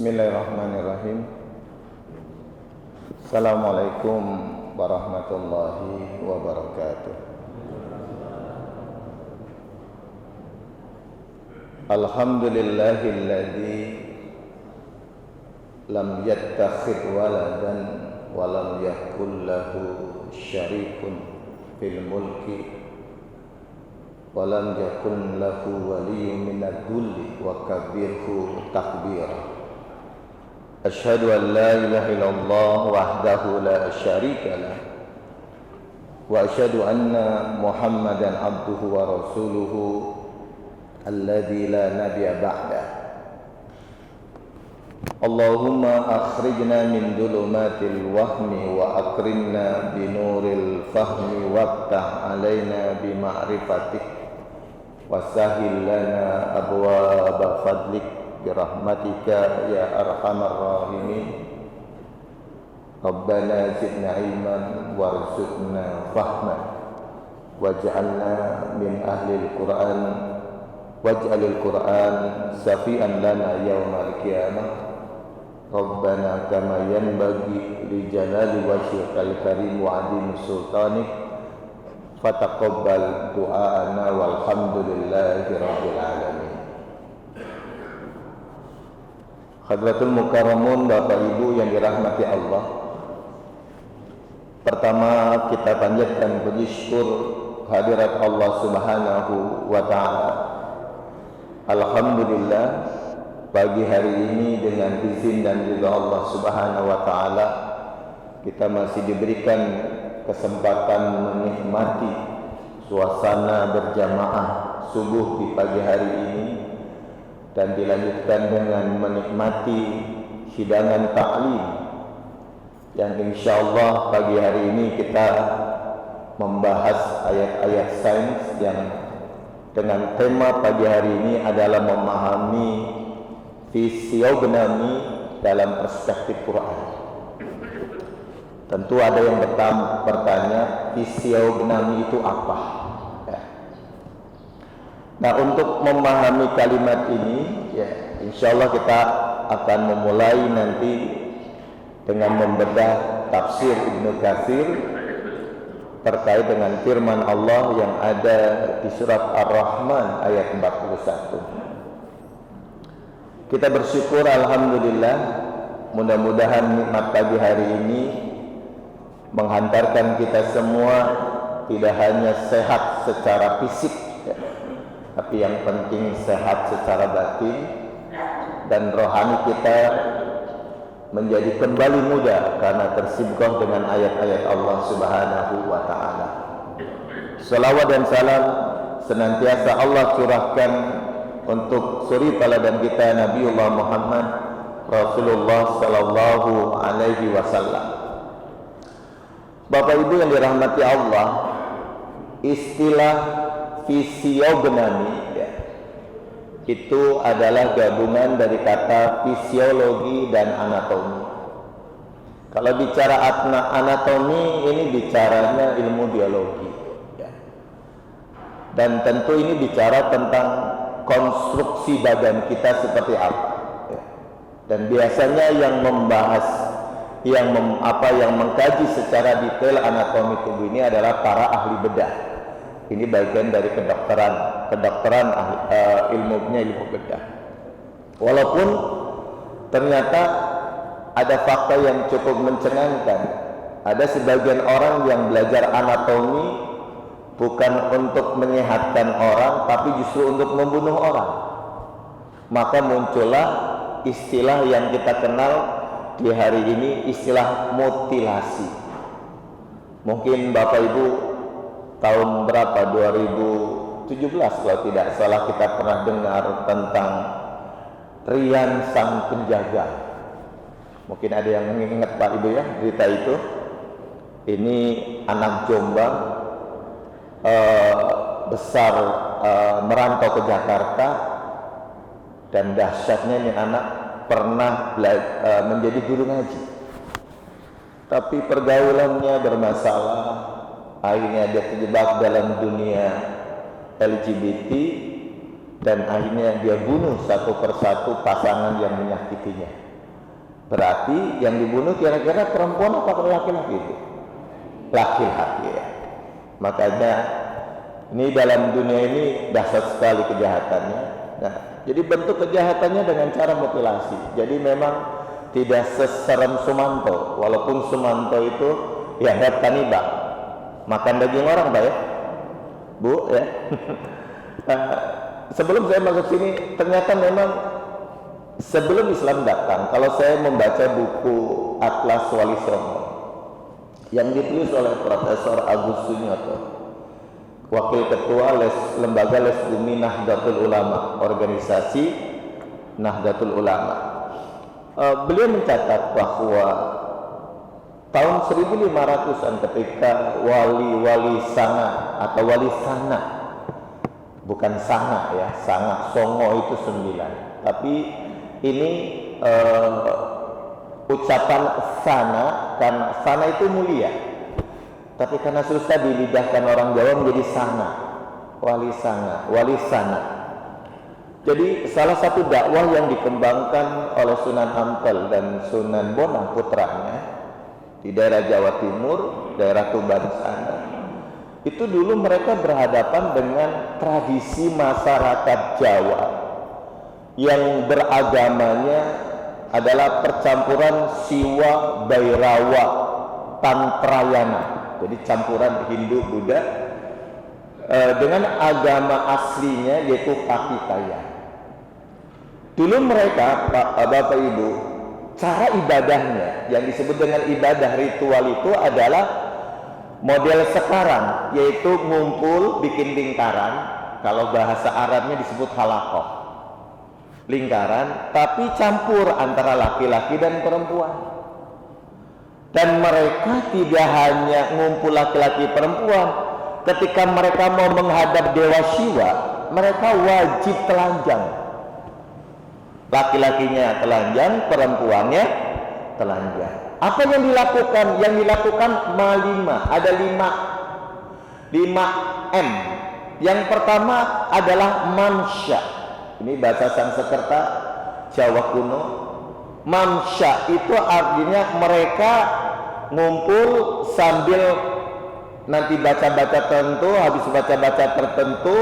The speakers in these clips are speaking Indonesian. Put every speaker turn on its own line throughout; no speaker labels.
Bismillahirrahmanirrahim. Assalamualaikum warahmatullahi wabarakatuh. Alhamdulillahilladzi lam yattakhidh waladan wa lam yakul lahu syarikun fil mulki wa lam yakun lahu waliyyun minadh dhulli wa kabbirhu takbira. Asyhadu an la ilaha illallah wahdahu la syarika lah wa asyhadu anna Muhammadan abduhu wa rasuluhu alladzi la nabiyya ba'dah. Allahumma akhrijna min dhulumatil wahmi wa akrimna binuril fahmi waftah alaina bima'rifatik wa sahhil lana abwaaba fadlik birahmatika ya arhamar rahimin. Rabbana zidna ilman warzuqna fahman waj'alna min ahlil Qur'an waj'alil Qur'an safian lana yaumal qiyamah. Rabbana kama yanbaghi li jalali wajhikal karim wa 'azimi sultanik fataqabbal du'aana walhamdulillahi rabbil alamin. Hadratul Mukarramun, Bapak Ibu yang dirahmati Allah. Pertama kita panjatkan puji syukur hadirat Allah Subhanahu wa taala. Alhamdulillah pagi hari ini dengan izin dan ridha Allah Subhanahu wa taala kita masih diberikan kesempatan menikmati suasana berjamaah subuh di pagi hari ini, dan dilanjutkan dengan menikmati hidangan ta'lim yang insyaallah pagi hari ini kita membahas ayat-ayat sains yang dengan tema pagi hari ini adalah memahami fisiognomi dalam perspektif Quran. Tentu ada yang bertanya, fisiognomi itu apa? Nah, untuk memahami kalimat ini, ya, insyaallah kita akan memulai nanti dengan membedah tafsir Ibnu Katsir terkait dengan firman Allah yang ada di surat Ar-Rahman ayat 41. Kita bersyukur alhamdulillah, mudah-mudahan nikmat pagi hari ini menghantarkan kita semua tidak hanya sehat secara fisik, ya, tapi yang penting sehat secara batin dan rohani kita menjadi kembali muda karena tersibukkan dengan ayat-ayat Allah Subhanahu wa taala. Salawat dan salam senantiasa Allah curahkan untuk suri teladan kita Nabiullah Muhammad Rasulullah sallallahu alaihi wasallam. Bapak Ibu yang dirahmati Allah, istilah fisiognomi, ya, itu adalah gabungan dari kata fisiologi dan anatomi. Kalau bicara anatomi, ini bicaranya ilmu biologi, ya. Dan tentu ini bicara tentang konstruksi badan kita seperti apa, ya. Dan biasanya yang membahas, yang mengkaji secara detail anatomi tubuh ini adalah para ahli bedah. Ini bagian dari kedokteran ilmu bedah. Walaupun ternyata ada fakta yang cukup mencengangkan. Ada sebagian orang yang belajar anatomi bukan untuk menyehatkan orang, tapi justru untuk membunuh orang. Maka muncullah istilah yang kita kenal di hari ini, istilah mutilasi. Mungkin Bapak Ibu tahun berapa, 2017 kalau tidak salah, kita pernah dengar tentang Rian Sang Penjaga. Mungkin ada yang mengingat Pak Ibu ya berita itu. Ini anak Jombang, besar, merantau ke Jakarta, dan dahsyatnya ini anak pernah menjadi guru ngaji, tapi pergaulannya bermasalah. Akhirnya dia terjebak dalam dunia LGBT, dan akhirnya dia bunuh satu persatu pasangan yang menyakitinya. Berarti yang dibunuh kira-kira perempuan apa laki-laki itu? Laki-laki ya. Makanya ini dalam dunia ini dahsyat sekali kejahatannya. Nah, jadi bentuk kejahatannya dengan cara mutilasi. Jadi memang tidak seserem Sumanto, walaupun Sumanto itu ya kanibal, makan daging orang, Pak ya, Bu ya. Sebelum saya masuk sini, ternyata memang sebelum Islam datang, kalau saya membaca buku Atlas Wali Songo yang ditulis oleh Profesor Agus Sunyoto, Wakil Ketua Lembaga Les Bumi Nahdlatul Ulama, organisasi Nahdlatul Ulama, beliau mencatat bahwa tahun 1500-an ketika wali-wali Sanga atau wali Sana, bukan Sanga ya, Sanga Songo itu 9, tapi ini ucapan Sana, karena Sana itu mulia, tapi karena susah dilidahkan orang Jawa menjadi Sanga, wali Sanga, wali Sana. Jadi salah satu dakwah yang dikembangkan oleh Sunan Ampel dan Sunan Bonang putranya di daerah Jawa Timur, daerah Tuban sana, itu dulu mereka berhadapan dengan tradisi masyarakat Jawa yang beragamanya adalah percampuran Siwa, Bairawa, Tantrayana, jadi campuran Hindu, Buddha dengan agama aslinya yaitu Pakitaya. Dulu mereka, Bapak Ibu, cara ibadahnya yang disebut dengan ibadah ritual itu adalah model sekarang, yaitu ngumpul bikin lingkaran, kalau bahasa Arabnya disebut halakoh, lingkaran, tapi campur antara laki-laki dan perempuan. Dan mereka tidak hanya ngumpul laki-laki perempuan, ketika mereka mau menghadap Dewa Siwa, mereka wajib telanjang. Laki-lakinya telanjang, perempuannya telanjang. Apa yang dilakukan? Yang dilakukan malima. Ada 5 M. Yang pertama adalah mamsya. Ini bahasa Sanskerta Jawa kuno. Mamsya itu artinya mereka ngumpul sambil nanti baca-baca tertentu, habis baca-baca tertentu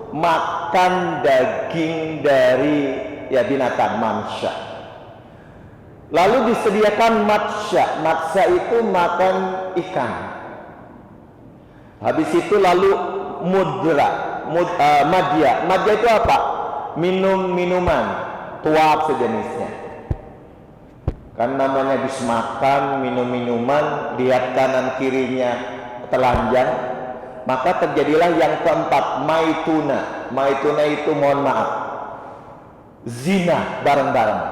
makan daging dari binatang, mamsya. Lalu disediakan matsya. Matsya itu makan ikan. Habis itu lalu mudra, madya. Madya itu apa? Minuman, tuak sejenisnya. Kan namanya habis makan, minum-minuman, lihat kanan kirinya telanjang, maka terjadilah yang keempat, maituna. Maituna itu mohon maaf, zina bareng-bareng.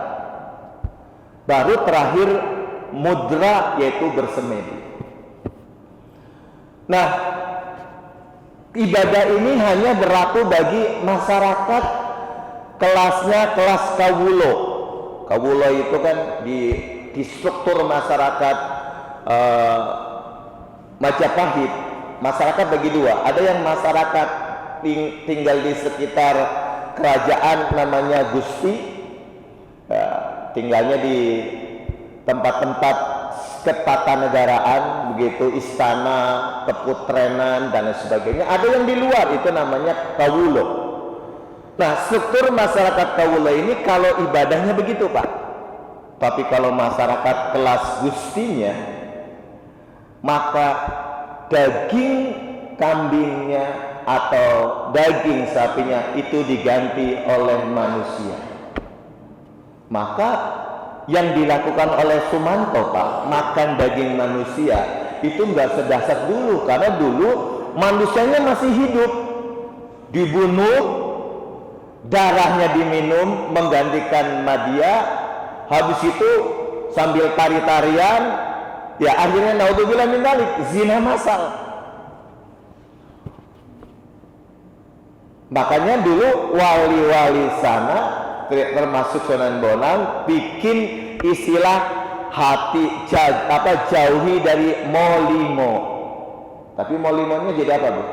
Baru terakhir mudra, yaitu bersemedi. Nah, ibadah ini hanya berlaku bagi masyarakat kelasnya kelas kawulo. Kawulo itu kan di struktur masyarakat Majapahit, masyarakat bagi dua. Ada yang masyarakat tinggal di sekitar kerajaan namanya Gusti, tinggalnya di tempat-tempat ketatanegaraan, begitu, istana, keputrenan dan sebagainya. Ada yang di luar, itu namanya kawulo. Nah, struktur masyarakat kawulo ini kalau ibadahnya begitu, Pak. Tapi kalau masyarakat kelas Gustinya, maka daging kambingnya atau daging sapinya itu diganti oleh manusia. Maka yang dilakukan oleh Sumanto, Pak, makan daging manusia itu nggak sedahsyat dulu, karena dulu manusianya masih hidup, dibunuh, darahnya diminum menggantikan madya, habis itu sambil tari-tarian, ya akhirnya naudzubillah min dzalik, zina massal. Makanya dulu wali-wali sana, termasuk Sunan Bonang, bikin istilah jauhi dari molimo. Tapi molimonya jadi apa, Bu?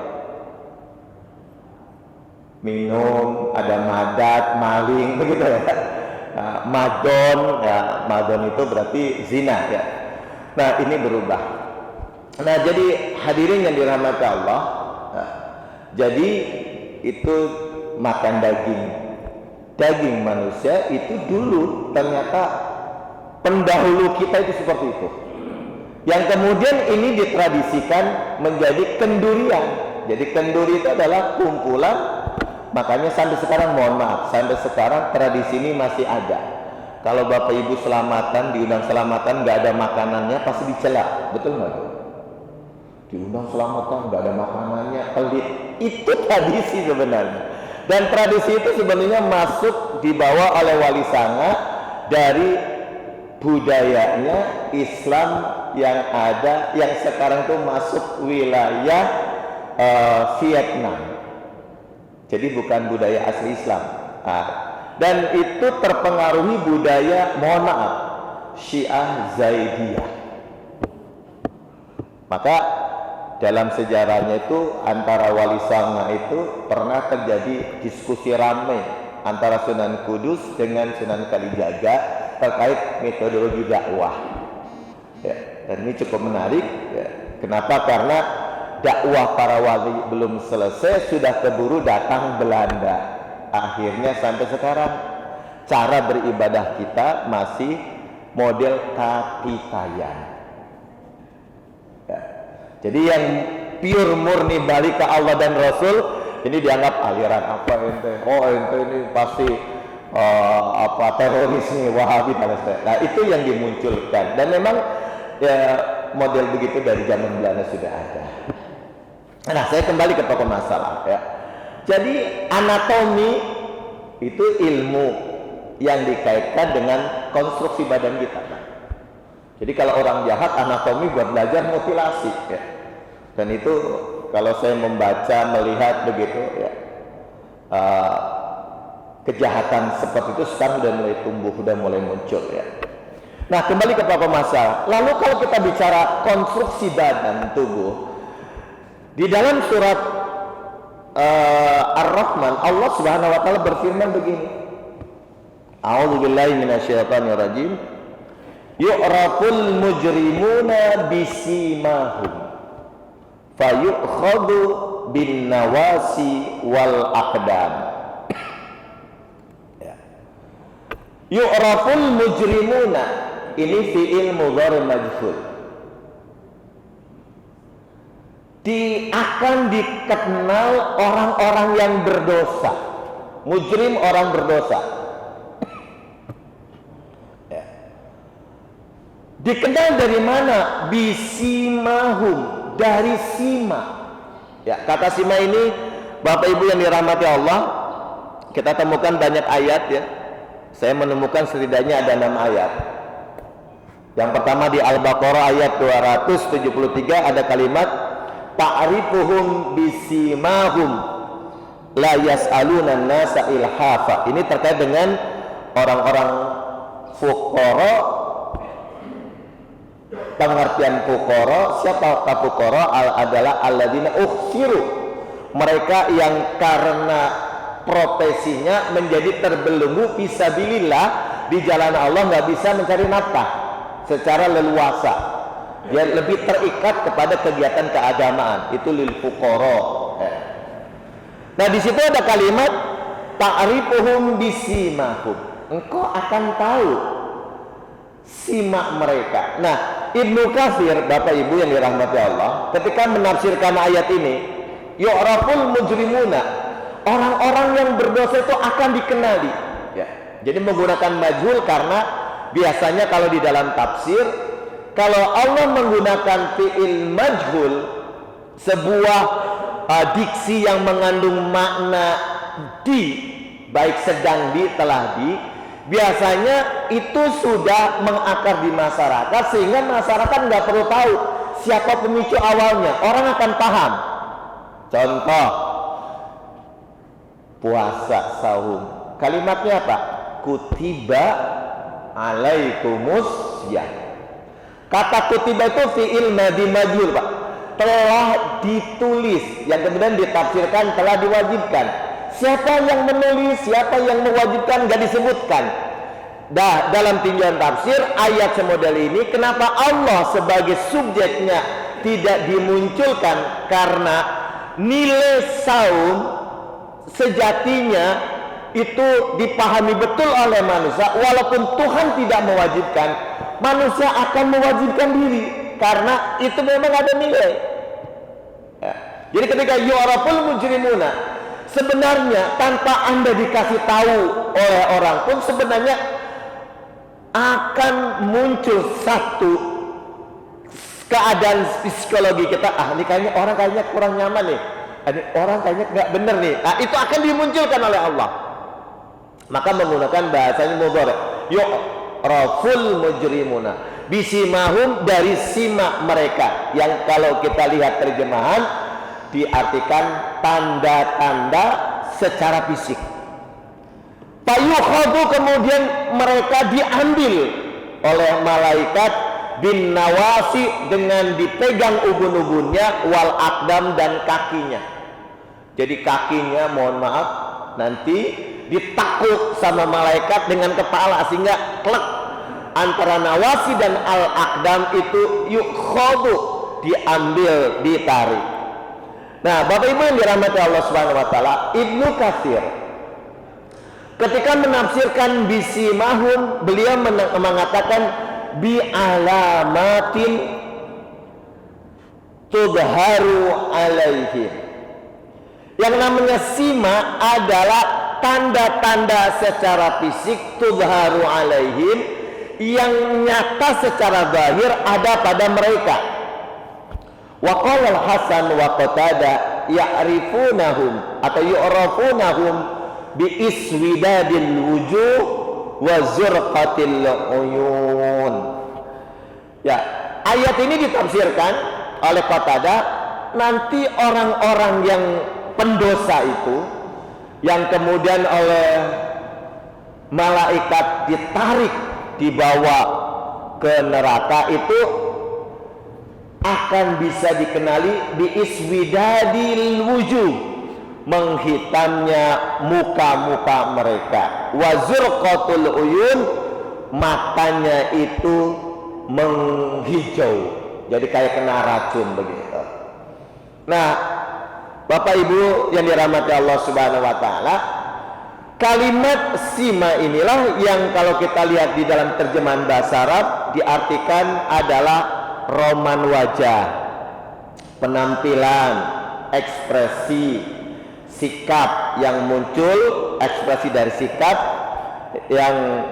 Minum, ada madat, maling, begitu ya. madon, ya madon itu berarti zina ya. Nah ini berubah. Nah jadi hadirin yang dirahmati Allah, jadi itu makan daging manusia itu dulu ternyata pendahulu kita itu seperti itu. Yang kemudian ini ditradisikan menjadi kendurian. Jadi kenduri itu adalah kumpulan. Makanya sampai sekarang, mohon maaf, sampai sekarang tradisi ini masih ada. Kalau bapak ibu selamatan, diundang selamatan, nggak ada makanannya, pasti dicela, betul nggak? Diundang selamatan, nggak ada makanannya, pelit. Itu tradisi sebenarnya. Dan tradisi itu sebenarnya masuk dibawa oleh wali sanga dari budayanya Islam yang ada, yang sekarang itu masuk wilayah Vietnam. Jadi bukan budaya asli Islam. Dan itu terpengaruhi budaya, mohon maaf, Syiah Zaidiyah. Maka dalam sejarahnya itu antara wali sanga itu pernah terjadi diskusi ramai antara Sunan Kudus dengan Sunan Kalijaga terkait metodologi dakwah. Ya, dan ini cukup menarik. Ya. Kenapa? Karena dakwah para wali belum selesai, sudah keburu datang Belanda. Akhirnya sampai sekarang cara beribadah kita masih model kapitayan. Ya. Jadi yang pure murni balik ke Allah dan Rasul ini dianggap aliran apa ente? Oh ente ini pasti teroris nih, Wahabi dan lain-lain. Nah itu yang dimunculkan dan memang ya model begitu dari zaman Belanda sudah ada. Nah, saya kembali ke pokok masalah ya. Jadi anatomi itu ilmu yang dikaitkan dengan konstruksi badan kita. Jadi kalau orang jahat anatomi buat belajar mutilasi ya. Dan itu kalau saya membaca, melihat begitu ya, kejahatan seperti itu sekarang sudah mulai tumbuh, sudah mulai muncul ya. Nah, kembali ke pokok masalah. Lalu kalau kita bicara konstruksi badan tubuh, di dalam surat Ar-Rahman, Allah Subhanahu wa taala berfirman begini. A'udzubillahi minasyaitonirrajim. Yu'raful mujrimuna bisimahum fayu'khadhu bin nawasi wal aqdam. Ya. Yu'raful mujrimuna, ini fi'il mudhari majhul. Akan dikenal orang-orang yang berdosa. Mujrim, orang berdosa ya. Dikenal dari mana? Bisimahum, dari sima ya. Kata sima ini Bapak Ibu yang dirahmati Allah, kita temukan banyak ayat ya. Saya menemukan setidaknya ada 6 ayat. Yang pertama di Al-Baqarah ayat 273 ada kalimat ta'rifuhum bisimahum la yas'aluna an-nasa ilhafa. Ini terkait dengan orang-orang fuqara. Pengertian fuqara, siapa fuqara? Adalah alladzina ukhsiru, mereka yang karena profesinya menjadi terbelenggu fisabilillah di jalan Allah, nggak bisa mencari nafkah secara leluasa. Dia lebih terikat kepada kegiatan keagamaan, itu lil fuqara. Nah di situ ada kalimat ta'rifuhum bisimahum, engkau akan tahu simak mereka. Nah Ibnu Katsir, Bapak Ibu yang dirahmati Allah, ketika menafsirkan ayat ini, yu'raful mujrimuna, orang-orang yang berdosa itu akan dikenali ya. Jadi menggunakan majhul karena biasanya kalau di dalam tafsir, kalau Allah menggunakan fi'il majhul, sebuah diksi yang mengandung makna di, baik sedang di, telah di, biasanya itu sudah mengakar di masyarakat sehingga masyarakat nggak perlu tahu siapa pemicu awalnya, orang akan paham. Contoh puasa sahur, kalimatnya apa? Kutiba alaikumus syiyam. Kata kutiba itu fi'il madhi majhul, Pak. Telah ditulis, yang kemudian ditafsirkan telah diwajibkan. Siapa yang menulis, siapa yang mewajibkan, gak disebutkan. dalam tinjauan tafsir ayat semodel ini, kenapa Allah sebagai subjeknya tidak dimunculkan? Karena nilai saum sejatinya itu dipahami betul oleh manusia, walaupun Tuhan tidak mewajibkan, manusia akan mewajibkan diri karena itu memang ada nilai. Ya. Jadi ketika yu'raful mujrimuna, sebenarnya tanpa Anda dikasih tahu oleh orang pun sebenarnya akan muncul satu keadaan psikologi kita, ini kayaknya orang kayaknya kurang nyaman nih, ini orang kayaknya nggak bener nih. Nah, itu akan dimunculkan oleh Allah. Maka menggunakan bahasanya mudhari', yu'raful mujrimuna bisimahum, dari simak mereka, yang kalau kita lihat terjemahan diartikan tanda-tanda secara fisik. Fayukhadhu, kemudian mereka diambil oleh malaikat bin nawasi, dengan dipegang ubun-ubunnya, wal aqdam, dan kakinya. Jadi kakinya, mohon maaf, nanti ditakuk sama malaikat dengan kepala, sehingga klek antara nawasi dan al aqdam itu yukhadhu, diambil, ditarik. Nah, Bapak Ibu yang dirahmati Allah Subhanahu wa taala, Ibnu Katsir ketika menafsirkan bisimahum, beliau mengatakan bi alamatin tudharu alaihim. Yang namanya sima adalah tanda-tanda secara fisik, tudharu alaihim, yang nyata secara zahir ada pada mereka. Wa qala al-Hasan wa Qatadah ya'rifunahum atau yu'rafunahum bi iswidadil wujuh wa zurqatil uyun. Ya, ayat ini ditafsirkan oleh Qatadah, nanti orang-orang yang pendosa itu, yang kemudian oleh malaikat ditarik, dibawa ke neraka, itu akan bisa dikenali bi iswidadil wujuh, menghitamnya muka-muka mereka, wa zurqatul uyun, matanya itu menghijau, jadi kayak kena racun begitu. Nah, Bapak Ibu yang dirahmati Allah Subhanahu wa taala, kalimat sima inilah yang kalau kita lihat di dalam terjemahan bahasa Arab diartikan adalah roman wajah, penampilan, ekspresi, sikap yang muncul, ekspresi dari sikap yang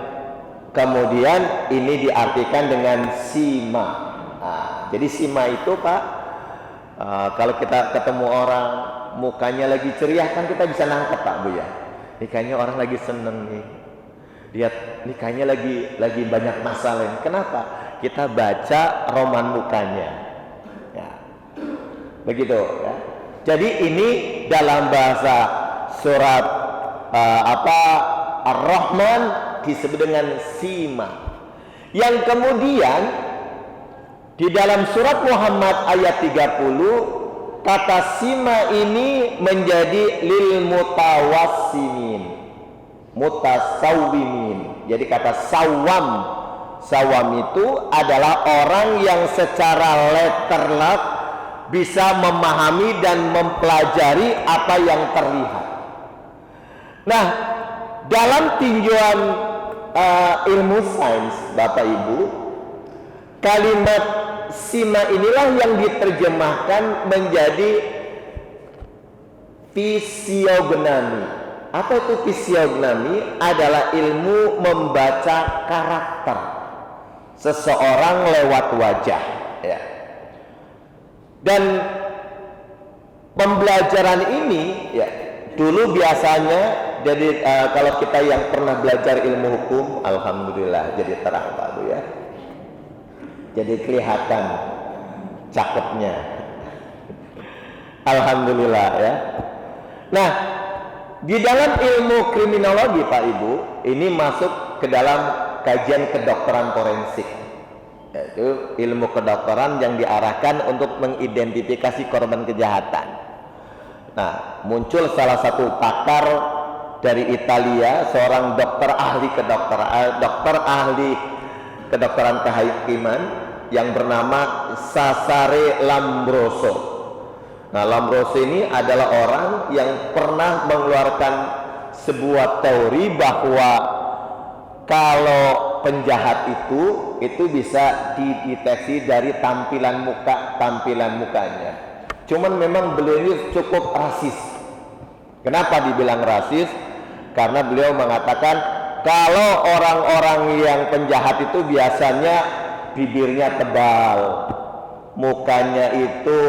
kemudian ini diartikan dengan sima. Nah, jadi sima itu Pak, kalau kita ketemu orang mukanya lagi ceria, kan kita bisa nangkep Pak Bu ya. Ini kayaknya orang lagi seneng nih. Lihat, ini kayaknya lagi banyak masalah. Kenapa? Kita baca roman mukanya. Ya. Begitu ya. Jadi ini dalam bahasa surat Ar-Rahman disebut dengan sima. Yang kemudian di dalam surat Muhammad ayat 30, kata sima ini menjadi lil mutawassimin, mutasawwimin. Jadi kata sawam itu adalah orang yang secara letterlek bisa memahami dan mempelajari apa yang terlihat. Nah, dalam tinjauan ilmu sains Bapak Ibu, kalimat sima inilah yang diterjemahkan menjadi fisiognomi. Apa itu fisiognomi? Adalah ilmu membaca karakter seseorang lewat wajah ya. Dan pembelajaran ini ya, dulu biasanya jadi kalau kita yang pernah belajar ilmu hukum, alhamdulillah jadi terang Pak Bu ya. Jadi kelihatan cakepnya, alhamdulillah ya. Nah, di dalam ilmu kriminologi Pak Ibu, ini masuk ke dalam kajian kedokteran forensik, yaitu ilmu kedokteran yang diarahkan untuk mengidentifikasi korban kejahatan. Nah, muncul salah satu pakar dari Italia, seorang dokter ahli kedokteran kehakiman yang bernama Cesare Lombroso. Nah, Lombroso ini adalah orang yang pernah mengeluarkan sebuah teori bahwa kalau penjahat itu bisa dideteksi dari tampilan mukanya. Cuman memang beliau ini cukup rasis. Kenapa dibilang rasis? Karena beliau mengatakan kalau orang-orang yang penjahat itu biasanya bibirnya tebal, mukanya itu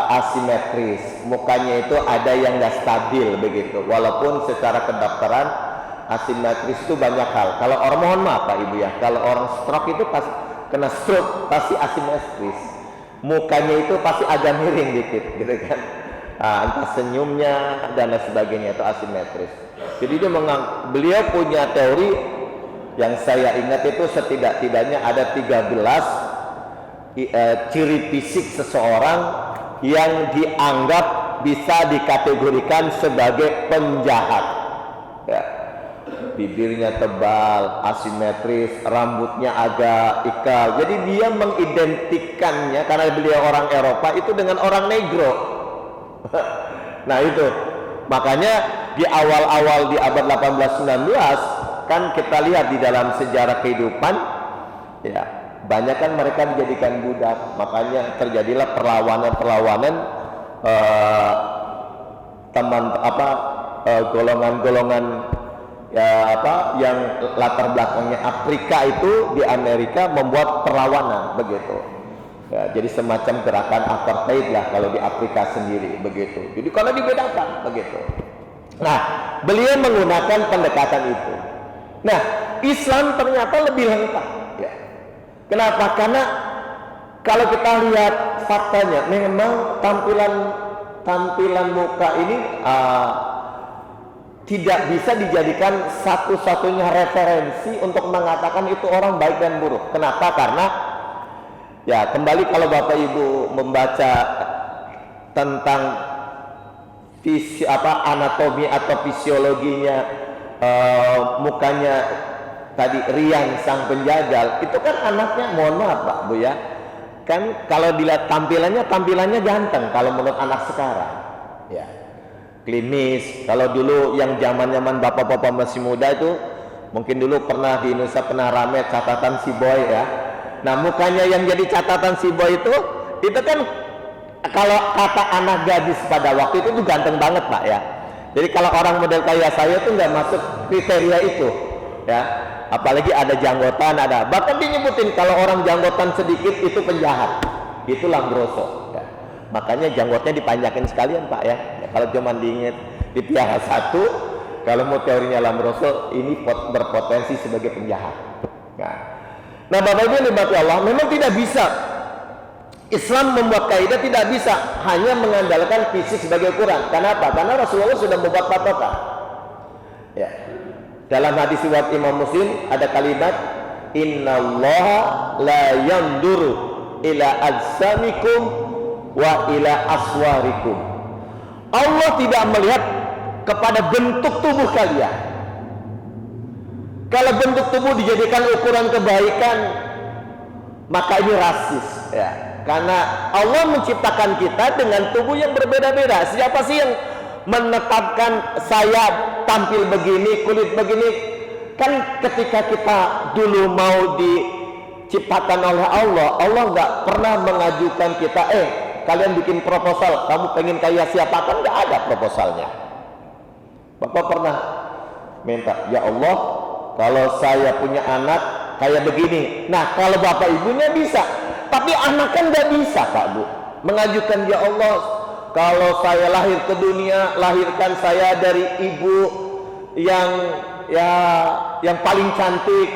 asimetris, mukanya itu ada yang nggak stabil begitu. Walaupun secara kedokteran asimetris itu banyak hal. Kalau orang, mohon maaf Pak Ibu ya, kalau orang stroke itu pas kena stroke pasti asimetris, mukanya itu pasti agak miring dikit gitu kan. Entah senyumnya dan lain sebagainya itu asimetris. Jadi beliau punya teori yang saya ingat itu setidak-tidaknya ada 13 ciri fisik seseorang yang dianggap bisa dikategorikan sebagai penjahat ya. Bibirnya tebal, asimetris, rambutnya agak ikal. Jadi dia mengidentikannya, karena beliau orang Eropa, itu dengan orang negro. Nah itu makanya di awal-awal di abad 18-19 kan kita lihat di dalam sejarah kehidupan ya, banyak kan mereka dijadikan budak. Makanya terjadilah perlawanan golongan-golongan ya yang latar belakangnya Afrika itu di Amerika membuat perlawanan begitu. Ya, jadi semacam gerakan apartheid lah kalau di Afrika sendiri begitu. Jadi kalau dibedakan begitu. Nah, beliau menggunakan pendekatan itu. Nah, Islam ternyata lebih lengkap. Ya. Kenapa? Karena kalau kita lihat faktanya, memang tampilan muka ini tidak bisa dijadikan satu-satunya referensi untuk mengatakan itu orang baik dan buruk. Kenapa? Karena ya kembali kalau Bapak Ibu membaca tentang anatomi atau fisiologinya mukanya tadi Rian sang penjagal, itu kan anaknya, mohon maaf Pak Bu ya, kan kalau dilihat tampilannya ganteng kalau menurut anak sekarang ya, klinis. Kalau dulu yang zaman bapak-bapak masih muda itu mungkin dulu pernah di Indonesia pernah rame catatan si boy ya. Nah, mukanya yang jadi catatan si boy itu kan kalau kata anak gadis pada waktu itu tuh ganteng banget Pak ya. Jadi kalau orang model kayak saya tuh nggak masuk kriteria itu ya. Apalagi ada janggotan, bahkan dinyebutin kalau orang janggotan sedikit itu penjahat. Itu Lombroso ya. Makanya janggotnya dipanjakin sekalian Pak ya. Kalau cuma diingat dipiara satu, kalau mau teorinya Lombroso ini berpotensi sebagai penjahat. Nah Bapak Ibu nikmati Allah, memang tidak bisa Islam membuat kaidah, tidak bisa hanya mengandalkan fisik sebagai ukuran. Kenapa? Karena Rasulullah sudah membuat patokan. Ya. Dalam hadis riwayat Imam Muslim ada kalimat innallaha la yanduru ila ajsamikum wa ila aswarikum. Allah tidak melihat kepada bentuk tubuh kalian. Kalau bentuk tubuh dijadikan ukuran kebaikan, maka ini rasis ya. Karena Allah menciptakan kita dengan tubuh yang berbeda-beda. Siapa sih yang menetapkan saya tampil begini, kulit begini? Kan ketika kita dulu mau diciptakan oleh Allah, Allah nggak pernah mengajukan kita, kalian bikin proposal, kamu pengen kayak siapa? Kan nggak ada proposalnya. Bapak pernah minta, ya Allah, kalau saya punya anak kayak begini. Nah, kalau bapak ibunya bisa, tapi anak kan nggak bisa Pak Bu mengajukan, ya Allah, kalau saya lahir ke dunia, lahirkan saya dari ibu yang paling cantik,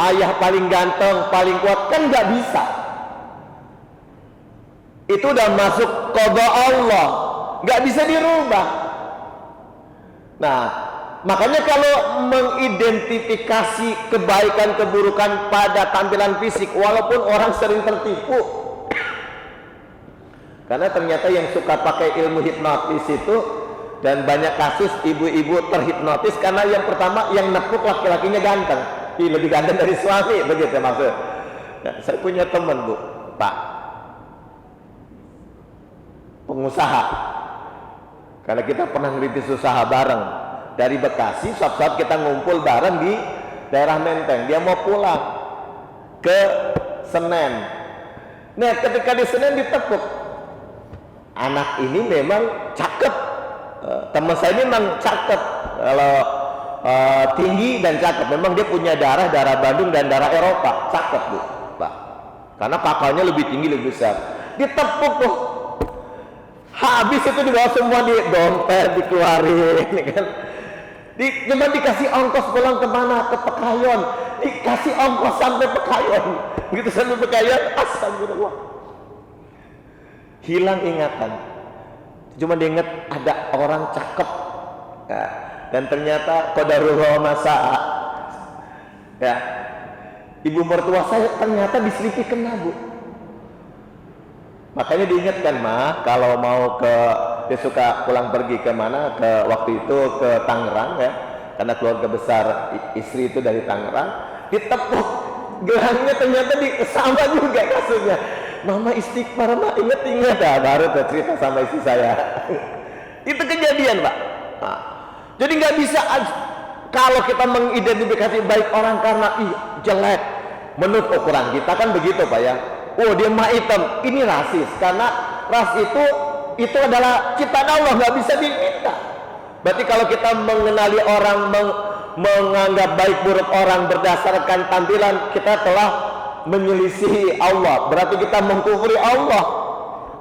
ayah paling ganteng, paling kuat, kan nggak bisa. Itu udah masuk qada Allah, nggak bisa dirubah. Nah, makanya kalau mengidentifikasi kebaikan keburukan pada tampilan fisik, walaupun orang sering tertipu, karena ternyata yang suka pakai ilmu hipnotis itu Dan banyak kasus ibu-ibu terhipnotis karena yang pertama yang nepuk laki-lakinya ganteng. Lebih ganteng dari suami, begitu maksud. Nah, saya punya teman Bu, Pak, pengusaha. Karena kita pernah ngerintis usaha bareng. Dari Bekasi, suatu-saat kita ngumpul bareng di daerah Menteng. Dia mau pulang ke Senen. Nah, ketika di Senen ditepuk. Anak ini memang cakep. Teman saya ini memang cakep. Kalau tinggi dan cakep. Memang dia punya darah Bandung dan darah Eropa. Cakep Bu, Pak. Karena pakalnya lebih tinggi, lebih besar. Ditepuk tuh. Habis itu dibawa semua di dompet, dikeluarin, kan? Cuma dikasih ongkos pulang kemana? Ke Pekayon. Dikasih ongkos sampai Pekayon. Begitu sampai Pekayon, astagfirullah. Hilang ingatan. Cuma diingat ada orang cakep. Ya. Dan ternyata qadarullah masa. Ya. Ibu mertua saya ternyata diselipih kena Bu. Makanya diingatkan mah kalau mau dia suka pulang pergi ke mana, ke waktu itu ke Tangerang ya, karena keluarga besar istri itu dari Tangerang, ditepuk gelangnya ternyata sama juga kasusnya. Mama istighfar, mah ingat baru tuh cerita sama istri saya. Itu kejadian Pak. Nah, jadi nggak bisa kalau kita mengidentifikasi baik orang karena jelek menurut ukuran kita kan begitu Pak ya. Oh dia mah hitam, ini rasis karena ras itu adalah ciptaan Allah, nggak bisa diminta. Berarti kalau kita mengenali orang, menganggap baik buruk orang berdasarkan tampilan, kita telah menyelisihi Allah. Berarti kita mengkufuri Allah,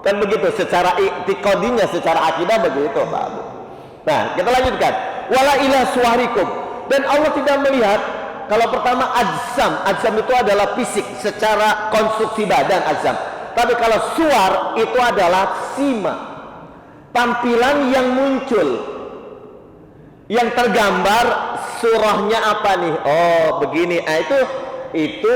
kan begitu secara i'tiqadinya, secara akidah begitu Pak. Nah kita lanjutkan. Wala ila suwarikum, dan Allah tidak melihat. Kalau pertama adzam itu adalah fisik, secara konstruksi badan adzam. Tapi kalau suar itu adalah sima, tampilan yang muncul, yang tergambar surahnya apa nih? Oh begini, itu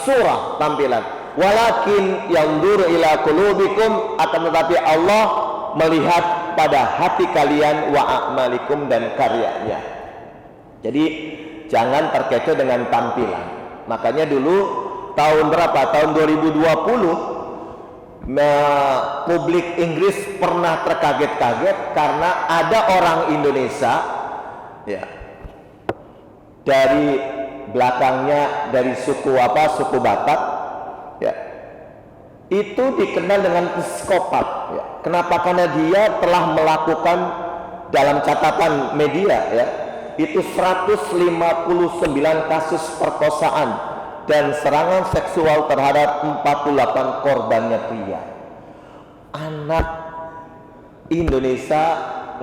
surah tampilan. Walakin yanzuru ila qulubikum, akan tetapi Allah melihat pada hati kalian wa a'malikum, dan karyanya. Jadi jangan terkecoh dengan tampilan. Makanya dulu tahun berapa? Tahun 2020 publik Inggris pernah terkaget-kaget karena ada orang Indonesia ya, dari belakangnya dari suku Batak ya, itu dikenal dengan psikopat ya. Kenapa? Karena dia telah melakukan dalam catatan media ya, itu 159 kasus perkosaan dan serangan seksual terhadap 48 korbannya pria. Anak Indonesia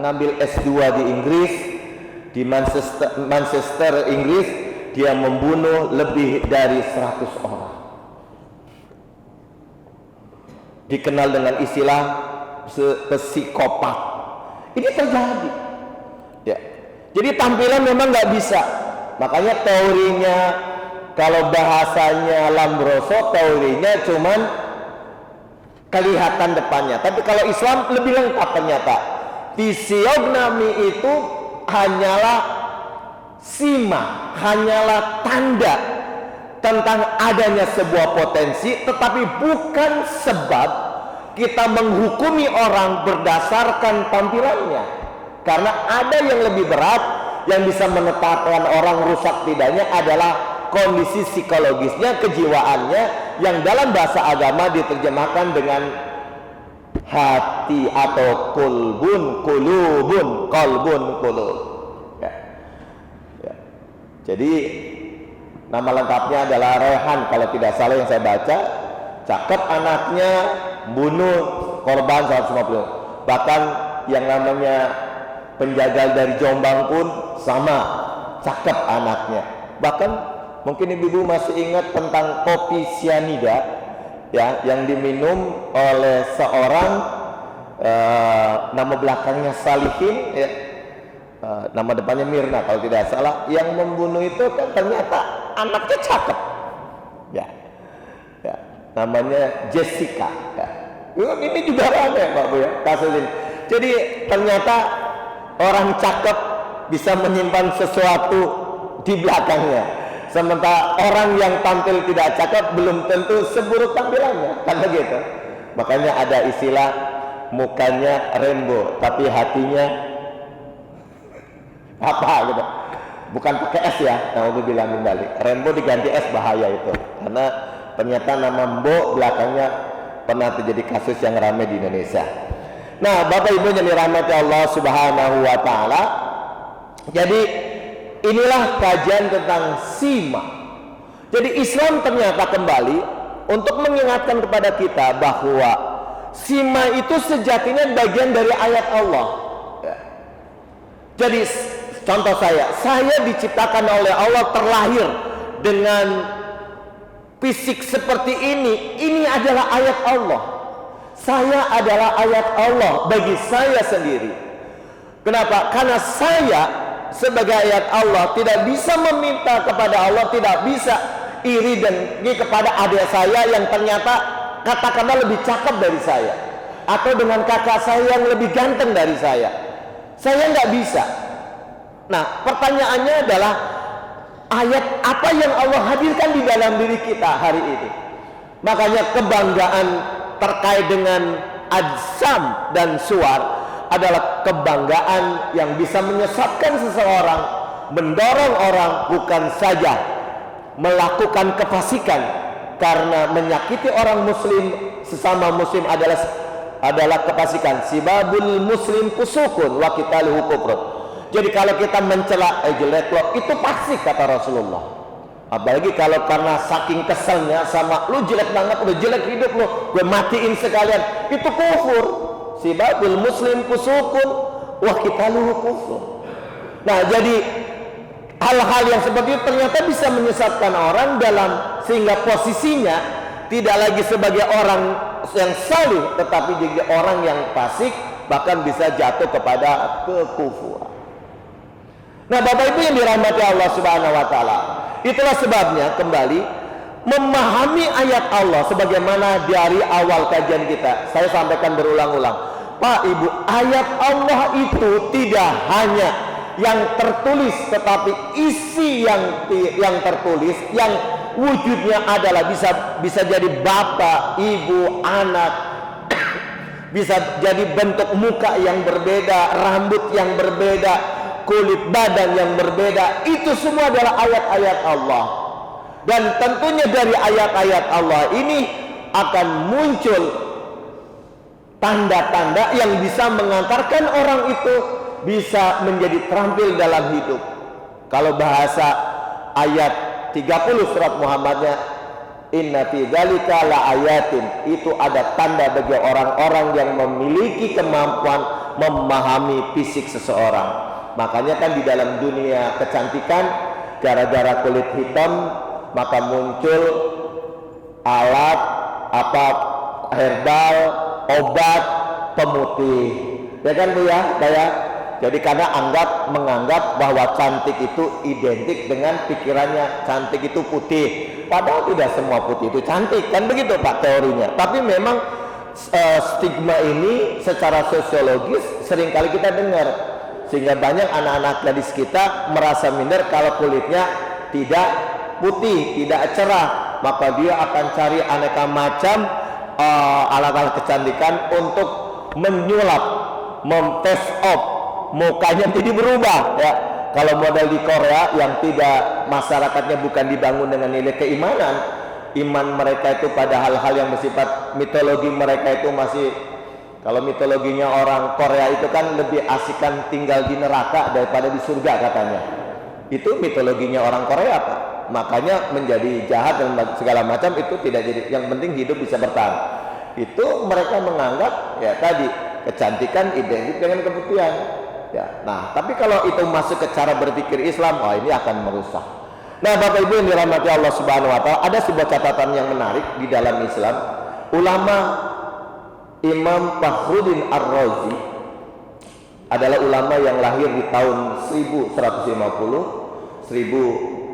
ngambil S2 di Inggris, di Manchester Inggris, dia membunuh lebih dari 100 orang. Dikenal dengan istilah psikopat. Ini terjadi ya. Jadi tampilan memang nggak bisa. Makanya teorinya, kalau bahasanya Lombroso, teorinya cuman kelihatan depannya. Tapi kalau Islam lebih lengkap ternyata. Fisiognomi itu hanyalah sima, hanyalah tanda tentang adanya sebuah potensi, tetapi bukan sebab kita menghukumi orang berdasarkan tampilannya. Karena ada yang lebih berat yang bisa menetapkan orang rusak tidaknya adalah kondisi psikologisnya, kejiwaannya, yang dalam bahasa agama diterjemahkan dengan hati atau kulbun ya. Ya. Jadi nama lengkapnya adalah Rehan kalau tidak salah yang saya baca. Cakep anaknya, bunuh korban 150. Bahkan yang namanya penjagal dari Jombang pun sama, cakep anaknya. Bahkan mungkin ibu-ibu masih ingat tentang kopi sianida ya, yang diminum oleh seorang nama belakangnya Salihin ya, nama depannya Mirna kalau tidak salah. Yang membunuh itu kan ternyata anaknya cakep ya, namanya Jessica ya. Ini juga ramai Pak Bu ya kasus ini. Jadi ternyata orang cakep bisa menyimpan sesuatu di belakangnya, sementara orang yang tampil tidak cakep belum tentu seburuk tampilannya, kan begitu. Makanya ada istilah mukanya rainbow tapi hatinya apa gitu. Bukan pakai S ya, nah itu bilang kembali rainbow diganti S, bahaya itu, karena ternyata nama Mbo belakangnya pernah terjadi kasus yang ramai di Indonesia. Nah, Bapak Ibu yang dirahmati Allah Subhanahu wa taala, jadi inilah kajian tentang sima. Jadi Islam ternyata kembali untuk mengingatkan kepada kita bahwa sima itu sejatinya bagian dari ayat Allah. Jadi contoh saya diciptakan oleh Allah, terlahir dengan fisik seperti ini adalah ayat Allah. Saya adalah ayat Allah bagi saya sendiri. Kenapa? Karena saya sebagai ayat Allah tidak bisa meminta kepada Allah, tidak bisa iri dan ini kepada adik saya yang ternyata katakanlah lebih cakep dari saya, atau dengan kakak saya yang lebih ganteng dari saya. Saya nggak bisa. Nah, pertanyaannya adalah ayat apa yang Allah hadirkan di dalam diri kita hari ini. Makanya kebanggaan terkait dengan ajsam dan suar adalah kebanggaan yang bisa menyesatkan seseorang, mendorong orang bukan saja melakukan kefasikan karena menyakiti orang muslim, sesama muslim adalah kefasikan. Sibabul muslim fusukun wa qitaluhu kufrun. Jadi kalau kita mencela jelek lo, itu fasik kata Rasulullah. Apalagi kalau karena saking keselnya sama lu jelek banget, lu jelek hidup lu, gue matiin sekalian, itu kufur. Sibabul muslim fusukun wa qitaluhu kufrun. Nah, jadi hal-hal yang seperti itu ternyata bisa menyesatkan orang dalam, sehingga posisinya tidak lagi sebagai orang yang salih, tetapi jadi orang yang fasik, bahkan bisa jatuh kepada kekufuran. Nah, Bapak Ibu yang dirahmati Allah Subhanahu wa taala, itulah sebabnya kembali memahami ayat Allah sebagaimana dari awal kajian kita saya sampaikan berulang-ulang. Pak Ibu, ayat Allah itu tidak hanya yang tertulis, tetapi isi yang tertulis, yang wujudnya adalah bisa jadi bapak, ibu, anak, bisa jadi bentuk muka yang berbeda, rambut yang berbeda, kulit badan yang berbeda. Itu semua adalah ayat-ayat Allah. Dan tentunya dari ayat-ayat Allah ini akan muncul tanda-tanda yang bisa mengantarkan orang itu bisa menjadi terampil dalam hidup. Kalau bahasa ayat 30 surat Muhammadnya, inna fi dzalika la ayatin, itu ada tanda bagi orang-orang yang memiliki kemampuan memahami fisik seseorang. Makanya kan di dalam dunia kecantikan, gara-gara kulit hitam maka muncul alat herbal, obat pemutih, ya kan Bu ya, Jadi karena menganggap bahwa cantik itu identik dengan pikirannya, cantik itu putih, padahal tidak semua putih itu cantik, kan begitu Pak teorinya. Tapi memang stigma ini secara sosiologis seringkali kita dengar, sehingga banyak anak-anak gadis kita merasa minder kalau kulitnya tidak putih, tidak cerah, maka dia akan cari aneka macam alat-alat kecantikan untuk menyulap, memface up mukanya jadi berubah ya. Kalau model di Korea yang tidak, masyarakatnya bukan dibangun dengan nilai keimanan, iman mereka itu pada hal-hal yang bersifat mitologi, mereka itu masih, kalau mitologinya orang Korea itu kan lebih asikan tinggal di neraka daripada di surga katanya. Itu mitologinya orang Korea Pak. Makanya menjadi jahat dan segala macam itu tidak jadi, yang penting hidup bisa bertahan. Itu mereka menganggap ya tadi kecantikan identik dengan keputihan. Ya, nah, tapi kalau itu masuk ke cara berpikir Islam, ini akan merusak. Nah, Bapak Ibu yang dirahmati Allah Subhanahu wa taala, ada sebuah catatan yang menarik di dalam Islam. Ulama Imam Fakhruddin Ar-Razi adalah ulama yang lahir di tahun 1150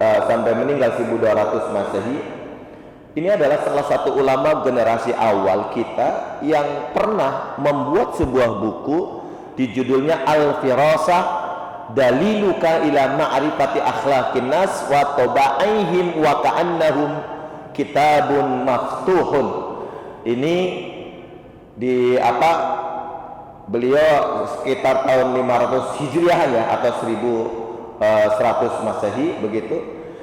sampai meninggal 1200 Masehi. Ini adalah salah satu ulama generasi awal kita yang pernah membuat sebuah buku di judulnya Al-Firasah, daliluka ila ma'rifati akhlaqin nas wa taba'ihim wa ka'annahum kitabun maftuhun. Ini di beliau sekitar tahun 500 Hijriah ya, atau 1100 Masehi begitu.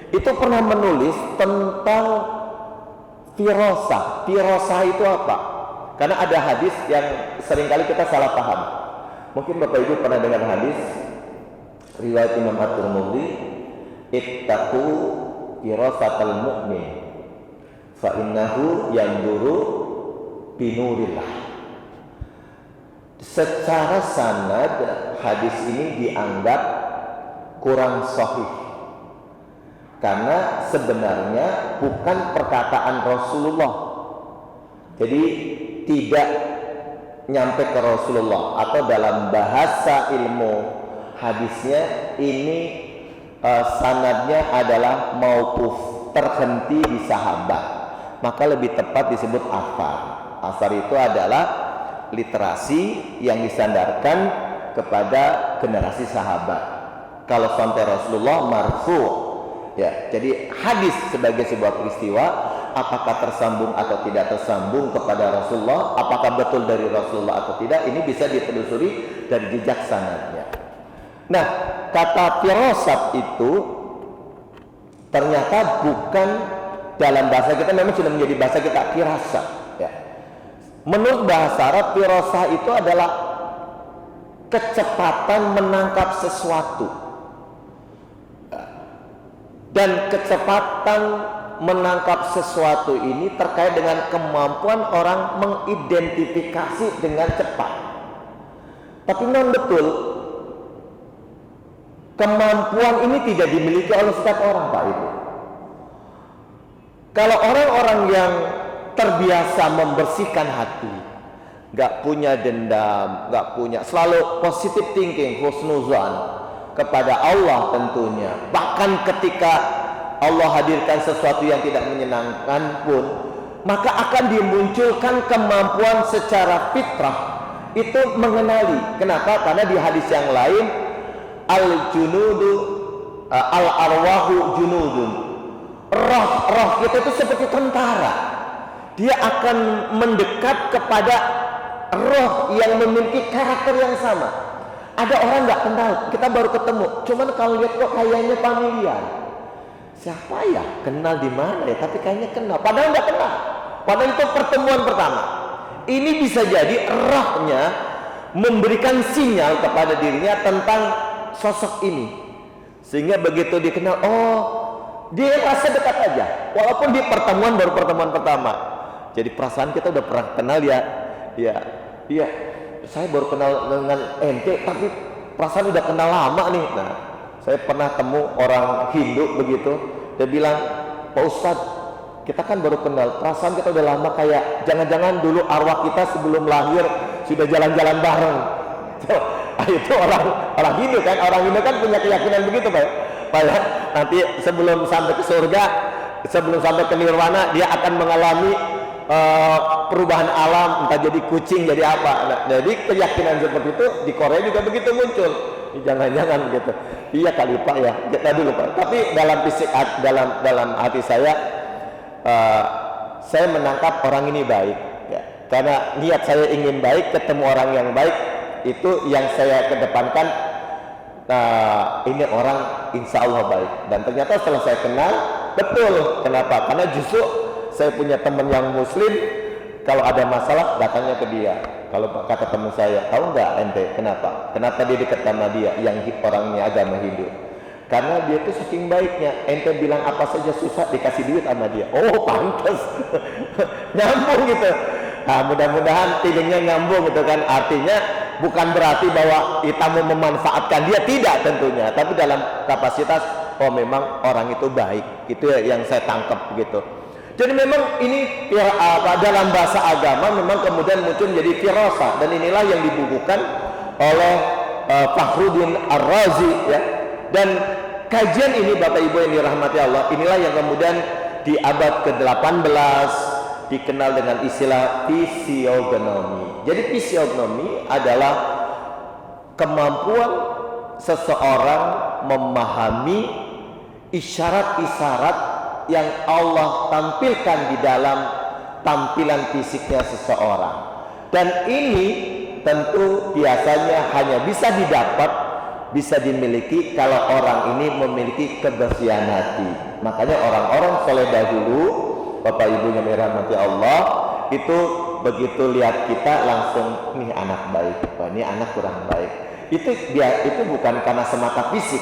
Itu pernah menulis tentang firasah. Firasah itu apa? Karena ada hadis yang seringkali kita salah paham. Mungkin Bapak Ibu pernah dengar hadis riwayat Imam At-Tirmidzi, ittaqu firasatal mu'min fa innahu yanzuru binurillah. Secara sanad hadis ini dianggap kurang sahih karena sebenarnya bukan perkataan Rasulullah. Jadi tidak nyampe ke Rasulullah, atau dalam bahasa ilmu hadisnya ini sanadnya adalah mauquf, terhenti di sahabat. Maka lebih tepat disebut asar. Asar itu adalah literasi yang disandarkan kepada generasi sahabat. Kalau sampai Rasulullah marfu, ya. Jadi hadis sebagai sebuah peristiwa, apakah tersambung atau tidak tersambung kepada Rasulullah, apakah betul dari Rasulullah atau tidak, ini bisa ditelusuri dari jejak sanadnya. Nah, kata firasat itu ternyata bukan dalam bahasa kita, memang sudah menjadi bahasa kita firasat, ya. Menurut bahasa Arab, firasah itu adalah kecepatan menangkap sesuatu. Dan kecepatan menangkap sesuatu ini terkait dengan kemampuan orang mengidentifikasi dengan cepat. Tapi memang betul, kemampuan ini tidak dimiliki oleh setiap orang, Pak Ibu. Kalau orang-orang yang terbiasa membersihkan hati, gak punya dendam, gak punya, selalu positive thinking, husnuzan kepada Allah tentunya, bahkan ketika Allah hadirkan sesuatu yang tidak menyenangkan pun, maka akan dimunculkan kemampuan secara fitrah itu mengenali. Kenapa? Karena di hadis yang lain, al-junudu al-arwahu junudun, roh kita itu seperti tentara, dia akan mendekat kepada roh yang memiliki karakter yang sama. Ada orang nggak kenal, kita baru ketemu, cuman kalau lihat kok kayaknya familiar. Siapa ya? Kenal di mana ya? Tapi kayaknya kenal. Padahal nggak kenal. Padahal itu pertemuan pertama. Ini bisa jadi rohnya memberikan sinyal kepada dirinya tentang sosok ini, sehingga begitu dikenal, oh, dia rasa dekat aja, walaupun di pertemuan baru pertemuan pertama. Jadi perasaan kita udah pernah kenal ya, iya. Saya baru kenal dengan ente, tapi perasaan udah kenal lama nih. Nah, saya pernah temu orang Hindu begitu, dia bilang, Pak Ustadz, kita kan baru kenal, perasaan kita udah lama, kayak jangan-jangan dulu arwah kita sebelum lahir sudah jalan-jalan bareng. Itu orang Hindu kan, orang Hindu kan punya keyakinan begitu, Pak. Nanti sebelum sampai ke surga, sebelum sampai ke nirwana, dia akan mengalami perubahan alam, entah jadi kucing, jadi apa. Nah, jadi keyakinan seperti itu di Korea juga begitu muncul. Jangan-jangan begitu. Iya kali Pak ya, kita dulu Pak. Tapi dalam fisik, dalam hati saya menangkap orang ini baik, ya. Karena niat saya ingin baik, ketemu orang yang baik, itu yang saya kedepankan. Ini orang insya Allah baik. Dan ternyata setelah saya kenal, betul. Kenapa? Karena justru saya punya teman yang muslim, kalau ada masalah datangnya ke dia. Kalau kata teman saya, tahu nggak ente kenapa dia dekat sama dia yang orangnya agama Hindu? Karena dia itu saking baiknya, ente bilang apa saja susah dikasih duit sama dia. Oh pantas. Nyambung gitu. Nah, mudah-mudahan feelingnya nyambung gitu kan. Artinya bukan berarti bahwa kita mau memanfaatkan dia, tidak tentunya, tapi dalam kapasitas, oh memang orang itu baik. Itu yang saya tangkap gitu. Jadi memang ini dalam bahasa agama memang kemudian muncul menjadi firasah, dan inilah yang dibukukan oleh Fakhruddin Ar-Razi, ya. Dan kajian ini Bapak Ibu yang dirahmati Allah, inilah yang kemudian di abad ke-18 dikenal dengan istilah fisiognomi. Jadi fisiognomi adalah kemampuan seseorang memahami isyarat-isyarat yang Allah tampilkan di dalam tampilan fisiknya seseorang. Dan ini tentu biasanya hanya bisa didapat, bisa dimiliki kalau orang ini memiliki kebersihan hati. Makanya orang-orang soleh dahulu, Bapak Ibu yang dirahmati Allah, itu begitu lihat kita langsung, nih anak baik, wah ini anak kurang baik. Itu bukan karena semata fisik,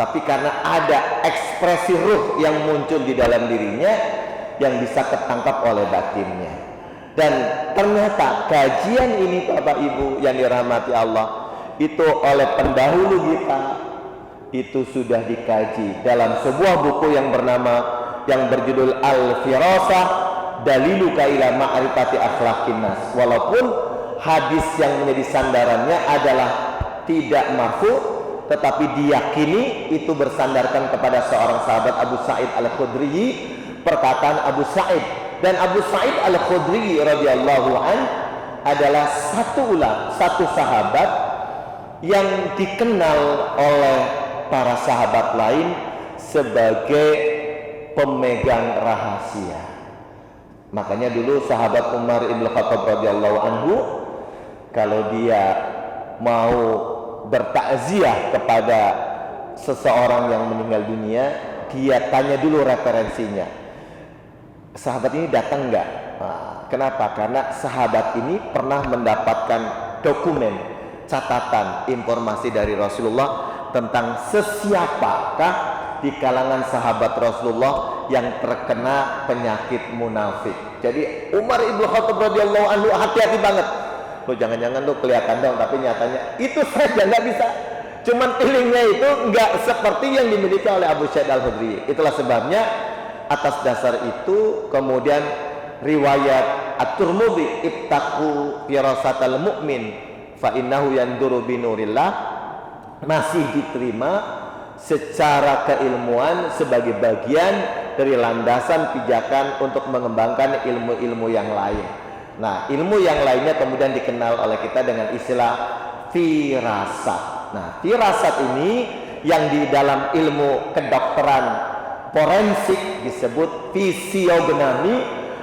tapi karena ada ekspresi ruh yang muncul di dalam dirinya yang bisa ketangkap oleh batinnya. Dan ternyata kajian ini Bapak Ibu yang dirahmati Allah itu oleh pendahulu kita itu sudah dikaji dalam sebuah buku yang berjudul Al-Firasah Daliluka ila Ma'rifati Akhlaqin Nas. Walaupun hadis yang menjadi sandarannya adalah tidak marfu, tetapi diyakini itu bersandarkan kepada seorang sahabat Abu Sa'id Al-Khudri, perkataan Abu Sa'id. Dan Abu Sa'id Al-Khudri radhiyallahu an adalah satu sahabat yang dikenal oleh para sahabat lain sebagai pemegang rahasia. Makanya dulu sahabat Umar Ibn Khattab radhiyallahu anhu, kalau dia mau bertakziah kepada seseorang yang meninggal dunia, dia tanya dulu referensinya. Sahabat ini datang enggak? Nah, kenapa? Karena sahabat ini pernah mendapatkan dokumen, catatan, informasi dari Rasulullah tentang sesiapakah di kalangan sahabat Rasulullah yang terkena penyakit munafik. Jadi Umar Ibn Khattab radhiyallahu anhu hati-hati banget. Lo jangan-jangan lo kelihatan dong, tapi nyatanya itu saja nggak bisa. Cuman feelingnya itu nggak seperti yang dimiliki oleh Abu Sa'id Al-Khudri. Itulah sebabnya atas dasar itu kemudian riwayat At-Tirmidzi ittaqu firasatal mu'min fa innahu yanduru binurillah masih diterima secara keilmuan sebagai bagian dari landasan pijakan untuk mengembangkan ilmu-ilmu yang lain. Nah, ilmu yang lainnya kemudian dikenal oleh kita dengan istilah firasat. Nah, firasat ini yang di dalam ilmu kedokteran forensik disebut fisiognomi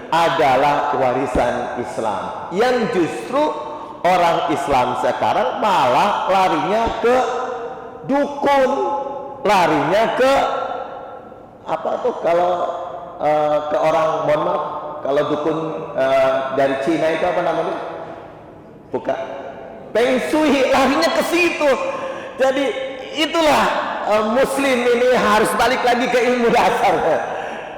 adalah warisan Islam yang justru orang Islam sekarang malah larinya ke dukun, larinya ke apa tuh kalau ke orang, mohon maaf, kalau dukun dari Cina itu apa namanya? Bukan Feng Shui, larinya ke situ. Jadi itulah Muslim ini harus balik lagi ke ilmu dasar,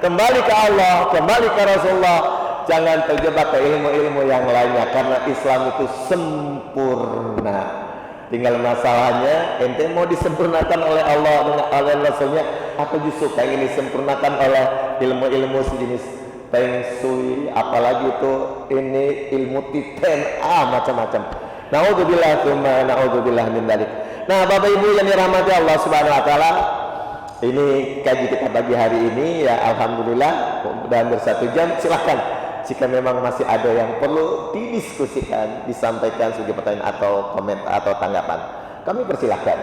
kembali ke Allah, kembali ke Rasulullah. Jangan terjebak ke ilmu-ilmu yang lainnya, karena Islam itu sempurna. Tinggal masalahnya ente mau disempurnakan oleh Allah dengan oleh Rasulnya, atau justru pengen disempurnakan oleh ilmu-ilmu sejenis Feng Shui, apalagi itu ini ilmu titen, macam-macam. Naudzubillah tsumma naudzubillah min dzalik. Nah, Bapak Ibu yang dirahmati Allah Subhanahu wa taala, ini kaji kita pagi hari ini ya, alhamdulillah dan bersatu jam. Silahkan jika memang masih ada yang perlu didiskusikan, disampaikan sebagai pertanyaan atau komentar atau tanggapan, kami persilahkan.